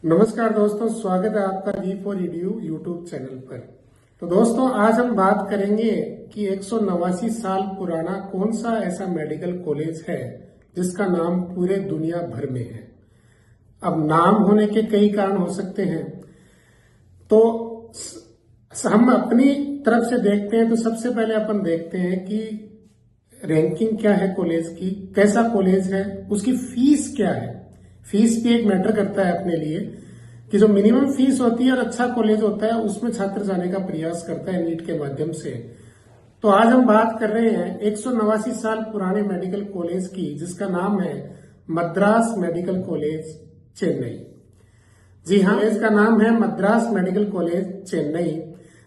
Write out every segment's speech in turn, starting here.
नमस्कार दोस्तों, स्वागत है आपका V4EDU यूट्यूब चैनल पर। तो दोस्तों, आज हम बात करेंगे कि 189 साल पुराना कौन सा ऐसा मेडिकल कॉलेज है जिसका नाम पूरे दुनिया भर में है। अब नाम होने के कई कारण हो सकते हैं, तो हम अपनी तरफ से देखते हैं। तो सबसे पहले अपन देखते हैं कि रैंकिंग क्या है कॉलेज की, कैसा कॉलेज है, उसकी फीस क्या है। फीस भी एक मैटर करता है अपने लिए कि जो मिनिमम फीस होती है और अच्छा कॉलेज होता है उसमें छात्र जाने का प्रयास करता है नीट के माध्यम से। तो आज हम बात कर रहे हैं 189 साल पुराने मेडिकल कॉलेज की, जिसका नाम है मद्रास मेडिकल कॉलेज चेन्नई। जी हाँ, इसका नाम है मद्रास मेडिकल कॉलेज चेन्नई,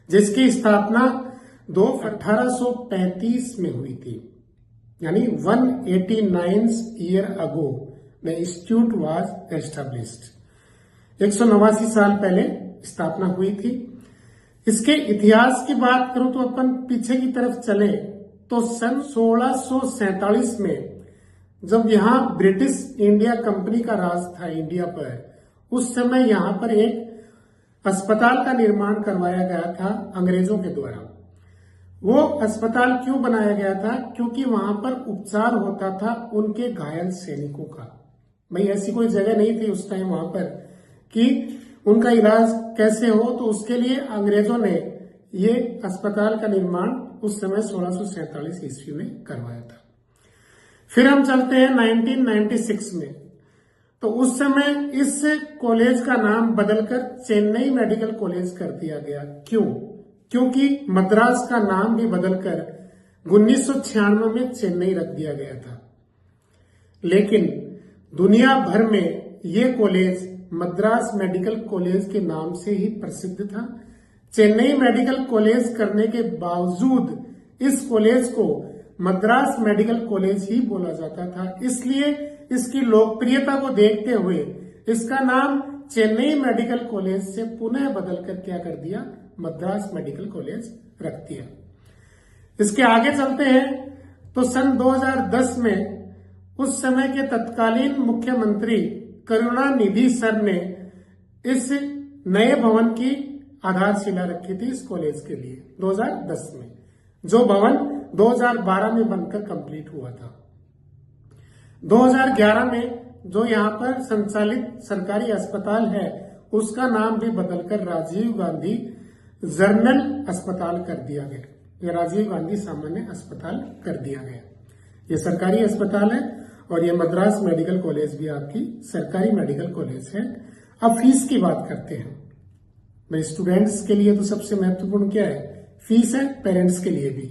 जिसकी स्थापना 1835 में हुई थी, यानी 189 year ago The institute was established। 189 साल पहले स्थापना हुई थी। इसके इतिहास की बात करूं तो अपन पीछे की तरफ चले तो सन 1647 में जब यहां ब्रिटिश इंडिया कंपनी का राज था इंडिया पर, उस समय यहां पर एक अस्पताल का निर्माण करवाया गया था अंग्रेजों के द्वारा। वो अस्पताल क्यों बनाया गया था? क्योंकि वहां पर उपचार होता था उनके घायल सैनिकों का। भाई ऐसी कोई जगह नहीं थी उस टाइम वहां पर कि उनका इलाज कैसे हो, तो उसके लिए अंग्रेजों ने ये अस्पताल का निर्माण उस समय 1647 ईस्वी में करवाया था। फिर हम चलते हैं 1996 में। तो उस समय इस कॉलेज का नाम बदलकर चेन्नई मेडिकल कॉलेज कर दिया गया। क्यों? क्योंकि मद्रास का नाम भी बदलकर 1996 में चेन्नई रख दिया गया था। लेकिन दुनिया भर में ये कॉलेज मद्रास मेडिकल कॉलेज के नाम से ही प्रसिद्ध था। चेन्नई मेडिकल कॉलेज करने के बावजूद इस कॉलेज को मद्रास मेडिकल कॉलेज ही बोला जाता था। इसलिए इसकी लोकप्रियता को देखते हुए इसका नाम चेन्नई मेडिकल कॉलेज से पुनः बदलकर क्या कर दिया? मद्रास मेडिकल कॉलेज रख दिया। इसके आगे चलते हैं तो सन 2010 में उस समय के तत्कालीन मुख्यमंत्री करुणानिधि सर ने इस नए भवन की आधारशिला रखी थी इस कॉलेज के लिए 2010 में, जो भवन 2012 में बनकर कंप्लीट हुआ था। 2011 में जो यहाँ पर संचालित सरकारी अस्पताल है उसका नाम भी बदलकर राजीव गांधी जनरल अस्पताल कर दिया गया, या राजीव गांधी सामान्य अस्पताल कर दिया गया। ये सरकारी अस्पताल है और ये मद्रास मेडिकल कॉलेज भी आपकी सरकारी मेडिकल कॉलेज है। अब फीस की बात करते हैं। भाई स्टूडेंट्स के लिए तो सबसे महत्वपूर्ण क्या है? फीस है, पेरेंट्स के लिए भी।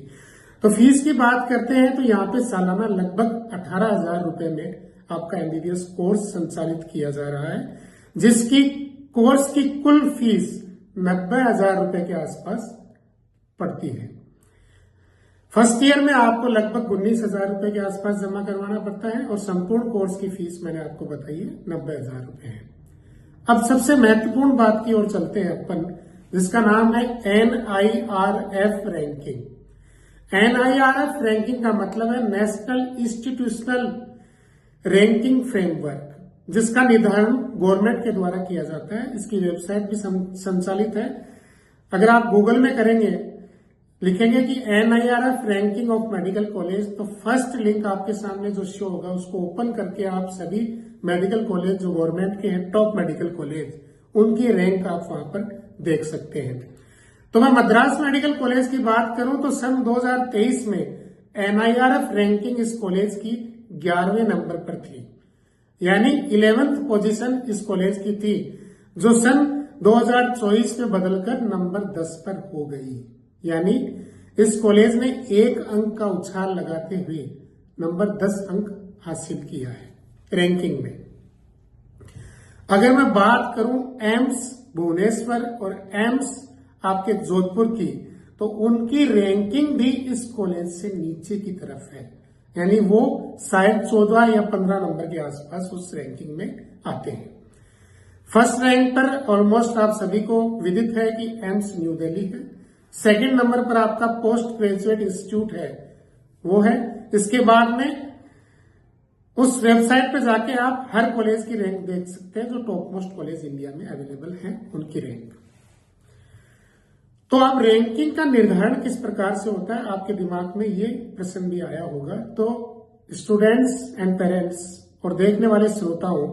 तो फीस की बात करते हैं तो यहाँ पे सालाना लगभग 18,000 रुपए में आपका MBBS कोर्स संचालित किया जा रहा है, जिसकी कोर्स की कुल फीस 90,000 रुपए के आसपास पड़ती है। फर्स्ट ईयर में आपको लगभग 19,000 रुपए के आसपास जमा करवाना पड़ता है और संपूर्ण कोर्स की फीस मैंने आपको बताई है 90,000 रुपए है। अब सबसे महत्वपूर्ण बात की ओर चलते हैं अपन, जिसका नाम है NIRF रैंकिंग। NIRF रैंकिंग का मतलब है नेशनल इंस्टीट्यूशनल रैंकिंग फ्रेमवर्क, जिसका निर्धारण गवर्नमेंट के द्वारा किया जाता है। इसकी वेबसाइट भी संचालित है। अगर आप गूगल में करेंगे, लिखेंगे कि NIRF ranking of medical college, तो फर्स्ट लिंक आपके सामने जो शो होगा उसको ओपन करके आप सभी मेडिकल कॉलेज जो गवर्नमेंट के हैं, टॉप मेडिकल कॉलेज, उनकी रैंक आप वहां पर देख सकते हैं। तो मैं मद्रास मेडिकल कॉलेज की बात करूं तो सन 2023 में NIRF रैंकिंग इस कॉलेज की 11वें नंबर पर थी, यानी 11th पोजीशन इस कॉलेज की थी, जो सन 2024 में बदलकर नंबर 10 पर हो गई। यानी इस कॉलेज ने 1 अंक का उछाल लगाते हुए नंबर 10 अंक हासिल किया है रैंकिंग में। अगर मैं बात करूं एम्स भुवनेश्वर और एम्स आपके जोधपुर की, तो उनकी रैंकिंग भी इस कॉलेज से नीचे की तरफ है, यानी वो शायद 14 या 15 नंबर के आसपास उस रैंकिंग में आते हैं। फर्स्ट रैंक पर ऑलमोस्ट आप सभी को विदित है कि एम्स न्यू दिल्ली है। सेकंड नंबर पर आपका पोस्ट ग्रेजुएट इंस्टीट्यूट है, वो है। इसके बाद में उस वेबसाइट पे जाके आप हर कॉलेज की रैंक देख सकते हैं, जो टॉप मोस्ट कॉलेज इंडिया में अवेलेबल हैं उनकी रैंक। तो अब रैंकिंग का निर्धारण किस प्रकार से होता है, आपके दिमाग में ये प्रश्न भी आया होगा। तो स्टूडेंट्स एंड पेरेंट्स और देखने वाले श्रोताओं,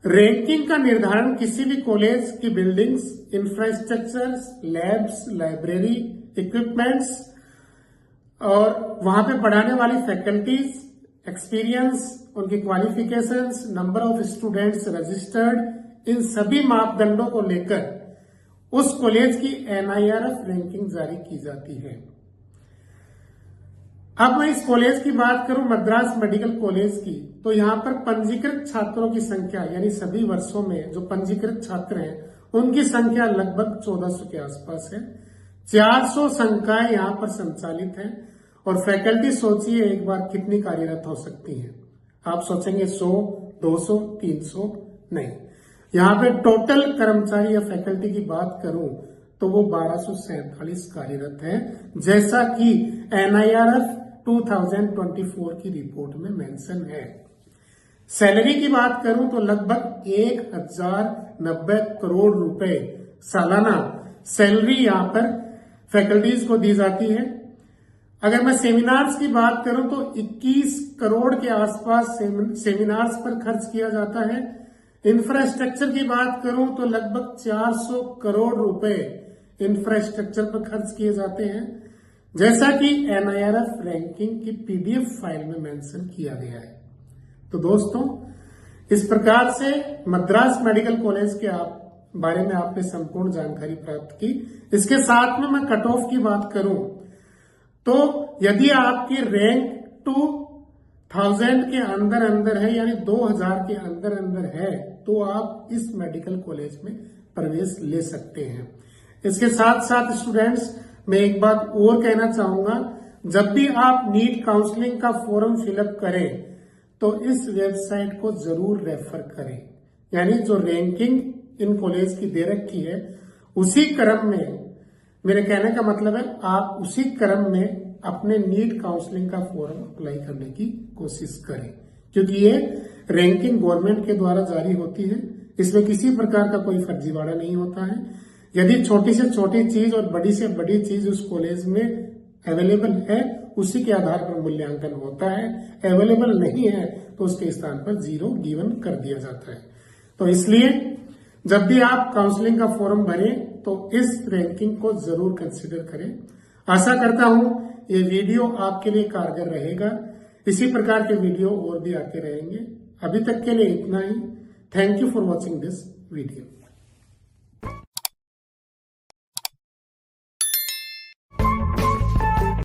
रैंकिंग का निर्धारण किसी भी कॉलेज की buildings, infrastructures, labs, library, equipments और वहां पे पढ़ाने वाली फैकल्टीज, एक्सपीरियंस, उनकी qualifications, number of students registered, इन सभी मापदंडों को लेकर उस कॉलेज की NIRF रैंकिंग जारी की जाती है। अब मैं इस कॉलेज की बात करूं, मद्रास मेडिकल कॉलेज की, तो यहां पर पंजीकृत छात्रों की संख्या, यानी सभी वर्षों में जो पंजीकृत छात्र हैं उनकी संख्या लगभग 1400 के आसपास है। 400 संकाय यहां पर संचालित हैं और फैकल्टी सोचिए एक बार कितनी कार्यरत हो सकती है। आप सोचेंगे 100, 200, 300, नहीं, यहां पे टोटल कर्मचारी या फैकल्टी की बात करूं तो वो 1247 कार्यरत हैं, जैसा कि NIRF 2024 की रिपोर्ट में मेंशन है। सैलरी की बात करूं तो लगभग 1090 करोड़ रुपए सालाना सैलरी यहां पर फैकल्टीज को दी जाती है। अगर मैं सेमिनार्स की बात करूं तो 21 करोड़ के आसपास सेमिनार्स पर खर्च किया जाता है। इंफ्रास्ट्रक्चर की बात करूं तो लगभग 400 करोड़ रुपए इंफ्रास्ट्रक्चर पर खर्च किए जाते हैं, जैसा कि NIRF रैंकिंग की PDF फाइल में मेंशन किया गया है। तो दोस्तों, इस प्रकार से मद्रास मेडिकल कॉलेज के बारे में आपने संपूर्ण जानकारी प्राप्त की। इसके साथ में मैं कट ऑफ की बात करूं तो यदि आपकी रैंक 2000 के अंदर है, यानी 2000 के अंदर है, तो आप इस मेडिकल कॉलेज में प्रवेश ले सकते हैं। इसके साथ साथ स्टूडेंट्स, मैं एक बात और कहना चाहूंगा, जब भी आप नीट काउंसलिंग का फॉर्म फिलअप करें तो इस वेबसाइट को जरूर रेफर करें। यानी जो रैंकिंग इन कॉलेज की दे रखी है उसी क्रम में, मेरे कहने का मतलब है आप उसी क्रम में अपने नीट काउंसलिंग का फॉर्म अप्लाई करने की कोशिश करें, क्योंकि ये रैंकिंग गवर्नमेंट के द्वारा जारी होती है। इसमें किसी प्रकार का कोई फर्जीवाड़ा नहीं होता है। यदि छोटी से छोटी चीज और बड़ी से बड़ी चीज उस कॉलेज में अवेलेबल है, उसी के आधार पर मूल्यांकन होता है। अवेलेबल नहीं है तो उसके स्थान पर 0 गिवन कर दिया जाता है। तो इसलिए जब भी आप काउंसलिंग का फॉर्म भरें तो इस रैंकिंग को जरूर कंसीडर करें। आशा करता हूं ये वीडियो आपके लिए कारगर रहेगा। इसी प्रकार के वीडियो और भी आते रहेंगे। अभी तक के लिए इतना ही। Thank you for watching this video.